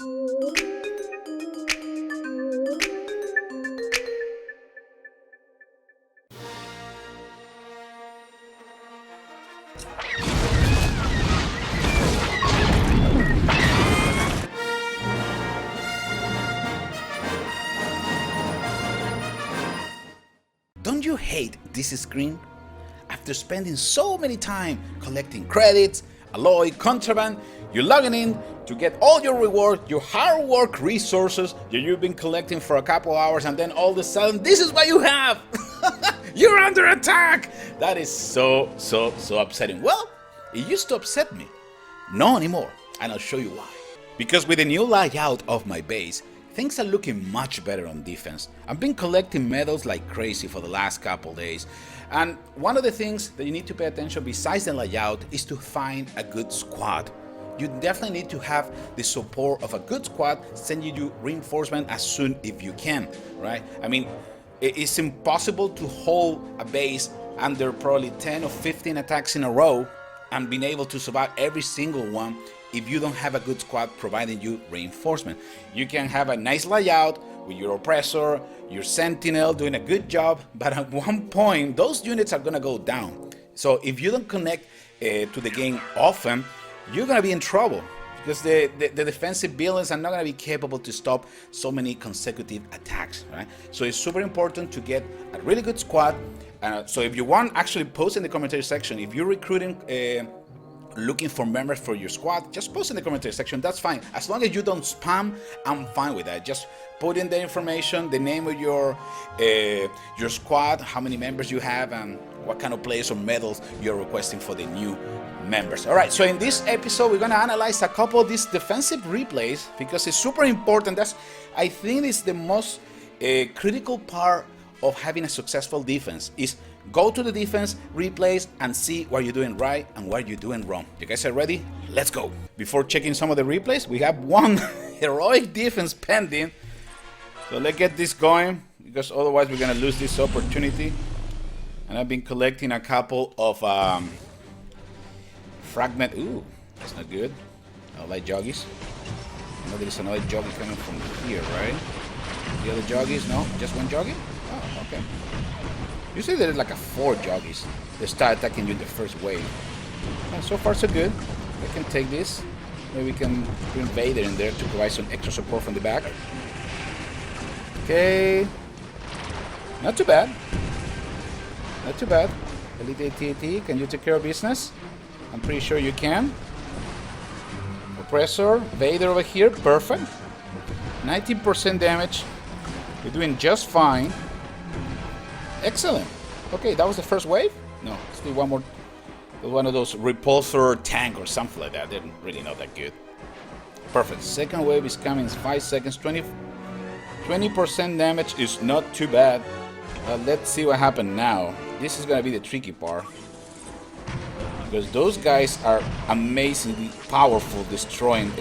Don't you hate this screen? After spending so many time collecting credits, alloy, contraband, you're logging in to get all your reward, your hard work resources that you've been collecting for a couple hours, and then all of a sudden, this is what you have! You're under attack! That is so upsetting. Well, it used to upset me. No anymore, and I'll show you why. Because with the new layout of my base, things are looking much better on defense. I've been collecting medals like crazy for the last couple days. And one of the things that you need to pay attention besides the layout is to find a good squad. You definitely need to have the support of a good squad sending you reinforcement as soon if you can, right? I mean, it's impossible to hold a base under probably 10 or 15 attacks in a row and being able to survive every single one if you don't have a good squad providing you reinforcement. You can have a nice layout with your oppressor, your sentinel doing a good job, but at one point those units are gonna go down. So if you don't connect to the game often, you're gonna be in trouble because the defensive buildings are not gonna be capable to stop so many consecutive attacks, right? So it's super important to get a really good squad. So if you want, actually post in the commentary section. If you're recruiting looking for members for your squad, just post in the commentary section, that's fine. As long as you don't spam, I'm fine with that. Just put in the information, the name of your squad, how many members you have, and what kind of players or medals you're requesting for the new members. All right, so in this episode, we're gonna analyze a couple of these defensive replays because it's super important. I think it's the most critical part of having a successful defense is go to the defense replays and see what you're doing right and what you're doing wrong. You guys are ready? Let's go. Before checking some of the replays, we have one heroic defense pending. So let's get this going because otherwise we're gonna lose this opportunity. And I've been collecting a couple of fragment. Ooh, that's not good. I like joggies. I know there's another joggy coming from here, right? The other joggies? No, just one joggy? Oh, okay. Usually there's like 4 joggies. They start attacking you in the first wave. So far so good. I can take this. Maybe we can bring Vader in there to provide some extra support from the back. Okay. Not too bad. Not too bad. Elite AT-AT, can you take care of business? I'm pretty sure you can. Oppressor, Vader over here, perfect. 19% damage. You're doing just fine. Excellent. Okay, that was the first wave? No, still one more. One of those repulsor tank or something like that. They're really not that good. Perfect. Second wave is coming in 5 seconds. 20% damage is not too bad. Let's see what happens now. This is gonna be the tricky part. Because those guys are amazingly powerful destroying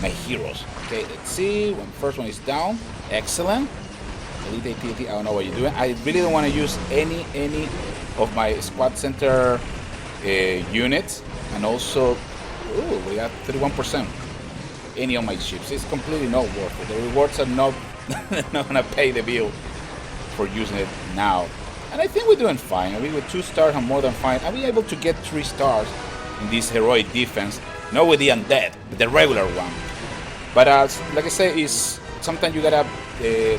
my heroes. Okay, let's see. First one is down. Excellent. Elite AT-AT, I don't know what you're doing. I really don't want to use any of my squad center units. And also, ooh, we got 31%. Any of my ships. It's completely not worth it. The rewards are not gonna pay the bill for using it now. And I think we're doing fine. I mean, with 2 stars, I'm more than fine. I've been able to get 3 stars in this heroic defense. Not with the undead, but the regular one. But like I say, is sometimes you gotta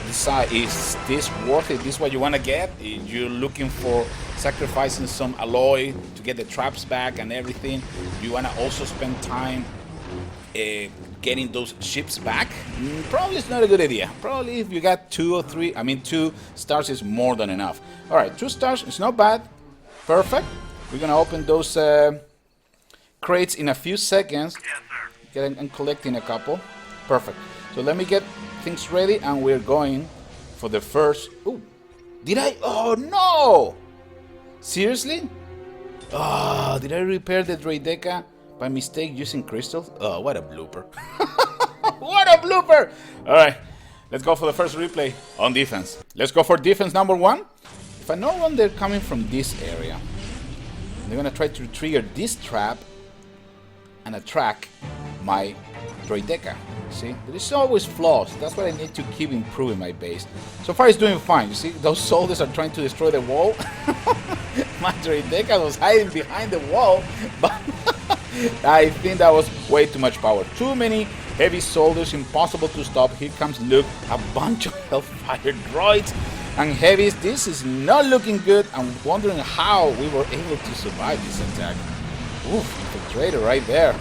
decide, is this worth it? Is this what you want to get? If you're looking for sacrificing some alloy to get the traps back and everything, you want to also spend time getting those ships back? Probably it's not a good idea. Probably if you got 2 or 3, I mean 2 stars is more than enough. Alright, 2 stars, it's not bad. Perfect. We're gonna open those crates in a few seconds. I'm collecting a couple. Perfect. So let me get things ready and we're going for the first. Ooh, did I? Oh no! Seriously? Oh, did I repair the Droideka by mistake using crystals? Oh, what a blooper. What a blooper! Alright, let's go for the first replay on defense. Let's go for defense number 1. If I know when they're coming from this area, they're gonna try to trigger this trap and attract my Droideka. See, there is always flaws. That's what I need to keep improving my base. So far, it's doing fine. You see, those soldiers are trying to destroy the wall. My Droideka was hiding behind the wall, but I think that was way too much power. Too many heavy soldiers, impossible to stop. Here comes Luke, a bunch of Hellfire droids and heavies. This is not looking good. I'm wondering how we were able to survive this attack. Oof, infiltrator right there.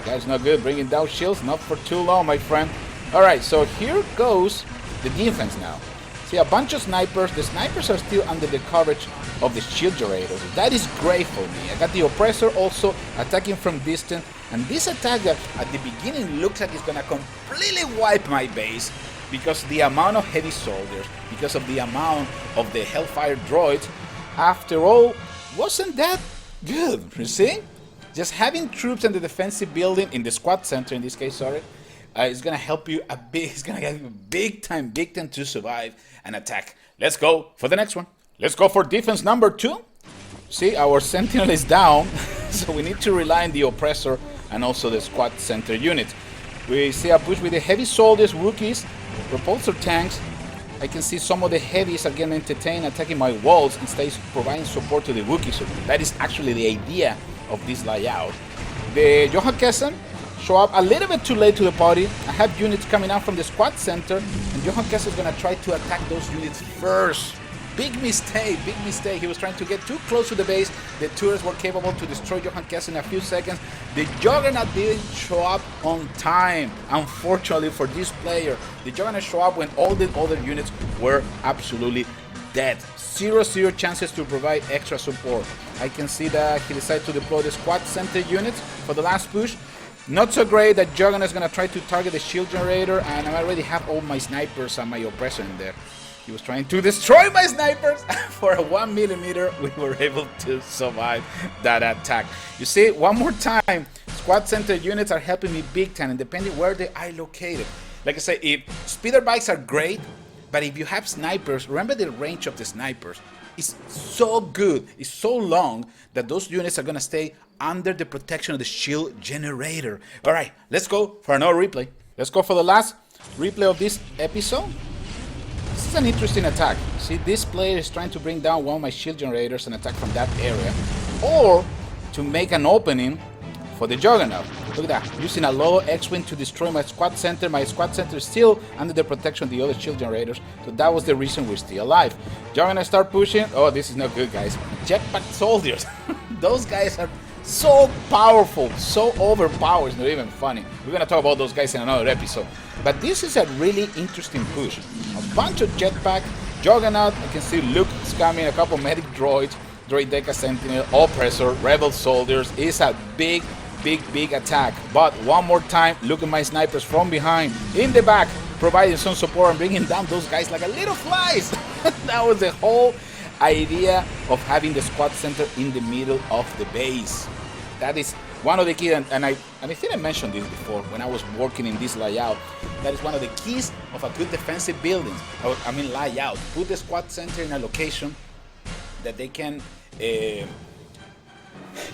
That's not good. Bringing down shields, not for too long, my friend. Alright, so here goes the defense now. See, a bunch of snipers. The snipers are still under the coverage of the shield generators. That is great for me. I got the oppressor also attacking from distance. And this attack that at the beginning looks like it's going to completely wipe my base because the amount of heavy soldiers, because of the amount of the Hellfire droids, after all, wasn't that good. You see? Just having troops in the defensive building, in the squad center in this case, sorry, is gonna help you a bit. It's gonna give you big time to survive an attack. Let's go for the next one. Let's go for defense number 2. See, our sentinel is down, so we need to rely on the oppressor and also the squad center unit. We see a push with the heavy soldiers, rookies, repulsor tanks. I can see some of the heavies are getting entertained, attacking my walls instead of providing support to the rookies. So that is actually the idea of this layout. The Johan show up a little bit too late to the party. I have units coming out from the squad center, and Johan is gonna try to attack those units first. Big mistake, big mistake. He was trying to get too close to the base. The turrets were capable to destroy Johan in a few seconds. The Juggernaut didn't show up on time. Unfortunately for this player, the Juggernaut showed up when all the other units were absolutely dead. 0 chances to provide extra support. I can see that he decided to deploy the squad center units for the last push. Not so great that Juggernaut is going to try to target the shield generator, and I already have all my snipers and my oppressor in there. He was trying to destroy my snipers. For a 1 millimeter, we were able to survive that attack. You see, one more time, squad center units are helping me big time, and depending where they are located. Like I say, if speeder bikes are great, but if you have snipers, remember the range of the snipers is so good, it's so long that those units are gonna stay under the protection of the shield generator. All right, let's go for another replay. Let's go for the last replay of this episode. This is an interesting attack. See, this player is trying to bring down one of my shield generators and attack from that area, or to make an opening for the Juggernaut. Look at that, using a low X-Wing to destroy my squad center. My squad center is still under the protection of the other shield generators, so that was the reason we're still alive. Juggernaut start pushing. Oh, this is not good, guys. Jetpack soldiers. Those guys are so powerful, so overpowered, it's not even funny. We're gonna talk about those guys in another episode. But this is a really interesting push. A bunch of jetpack, Juggernaut, I can see Luke is coming, a couple medic droids, Droideka Sentinel, Oppressor, Rebel soldiers. It's a big attack. But one more time, look at my snipers from behind, in the back, providing some support and bringing down those guys like a little flies. That was the whole idea of having the squad center in the middle of the base. That is one of the keys, and I think I mentioned this before when I was working in this layout. That is one of the keys of a good defensive building. I mean layout. Put the squad center in a location that they can, you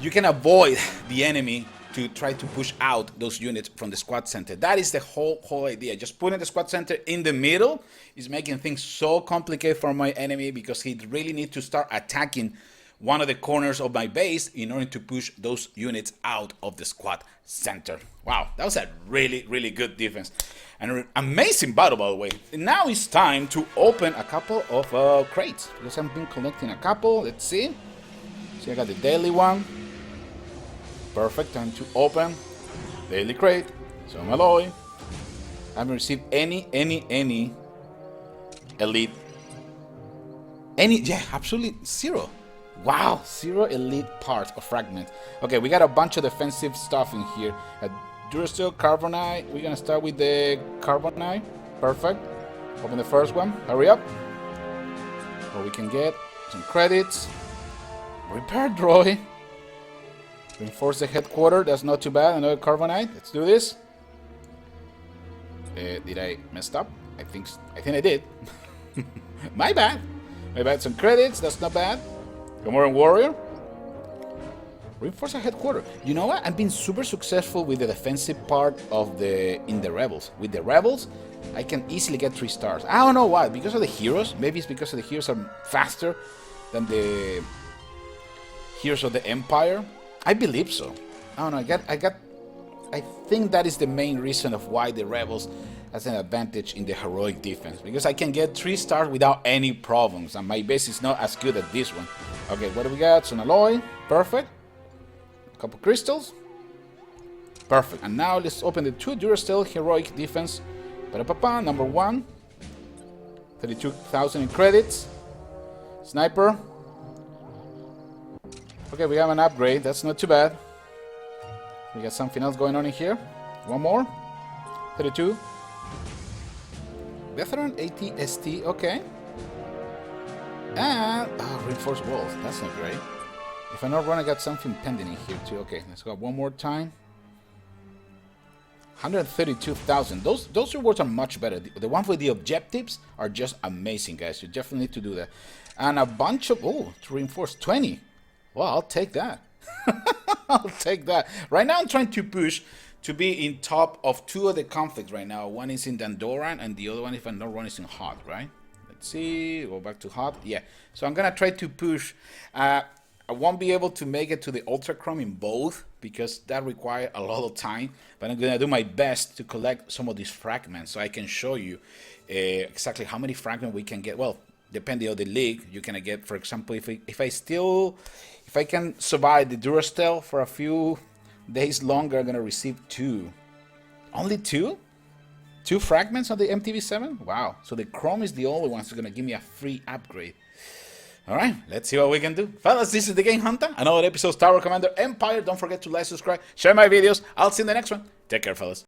can avoid the enemy to try to push out those units from the squad center. That is the whole idea. Just putting the squad center in the middle is making things so complicated for my enemy, because he really needs to start attacking one of the corners of my base in order to push those units out of the squad center. Wow, that was a really good defense. And an amazing battle, by the way. And now it's time to open a couple of crates, because I've been collecting a couple. Let's see. So I got the daily one. Perfect, time to open daily crate. Some alloy. I haven't received any elite. Yeah, absolutely zero. Wow, 0 elite parts or fragments. Okay, we got a bunch of defensive stuff in here. Durasteel, Carbonite. We're gonna start with the Carbonite. Perfect. Open the first one. Hurry up. So we can get some credits. Repair droid. Reinforce the headquarters. That's not too bad. Another Carbonite. Let's do this. Did I mess up? I think I did. My bad. Some credits. That's not bad. Gamorrean Warrior. Reinforce a headquarters. You know what? I've been super successful with the defensive part of in the rebels. With the rebels, I can easily get 3 stars. I don't know why. Because of the heroes. Maybe it's because of the heroes are faster than the heroes of the Empire. I believe so. I don't know. I think that is the main reason of why the rebels has an advantage in the heroic defense, because I can get 3 stars without any problems, and my base is not as good as this one. Okay, what do we got? Some alloy. Perfect. A couple crystals. Perfect. And now let's open the 2 Duracell heroic defense. Pa-da-pa-pa, number 1. 32,000 in credits. Sniper. Okay, we have an upgrade. That's not too bad. We got something else going on in here. One more. 32. Veteran ATST. Okay. And reinforced walls. That's not great. If I'm not wrong, I got something pending in here too. Okay, let's go one more time. 132,000. Those rewards are much better. The ones with the objectives are just amazing, guys. You definitely need to do that. And a bunch of to reinforce 20. Well, I'll take that. I'll take that. Right now, I'm trying to push to be in top of 2 of the conflicts right now. One is in Dandoran, and the other one, if I'm not wrong, is in Hot, right? Let's see. Go back to Hot. Yeah. So I'm gonna try to push. I won't be able to make it to the Ultra Chrome in both because that requires a lot of time. But I'm gonna do my best to collect some of these fragments so I can show you exactly how many fragments we can get. Well, depending on the league, you can get, for example, if I can survive the Duracell for a few days longer, I'm gonna receive 2. Only 2? 2 fragments on the MTV7? Wow. So the Chrome is the only one that's gonna give me a free upgrade. Alright, let's see what we can do. Fellas, this is the Game Hunter. Another episode of Tower Commander Empire. Don't forget to like, subscribe, share my videos. I'll see you in the next one. Take care, fellas.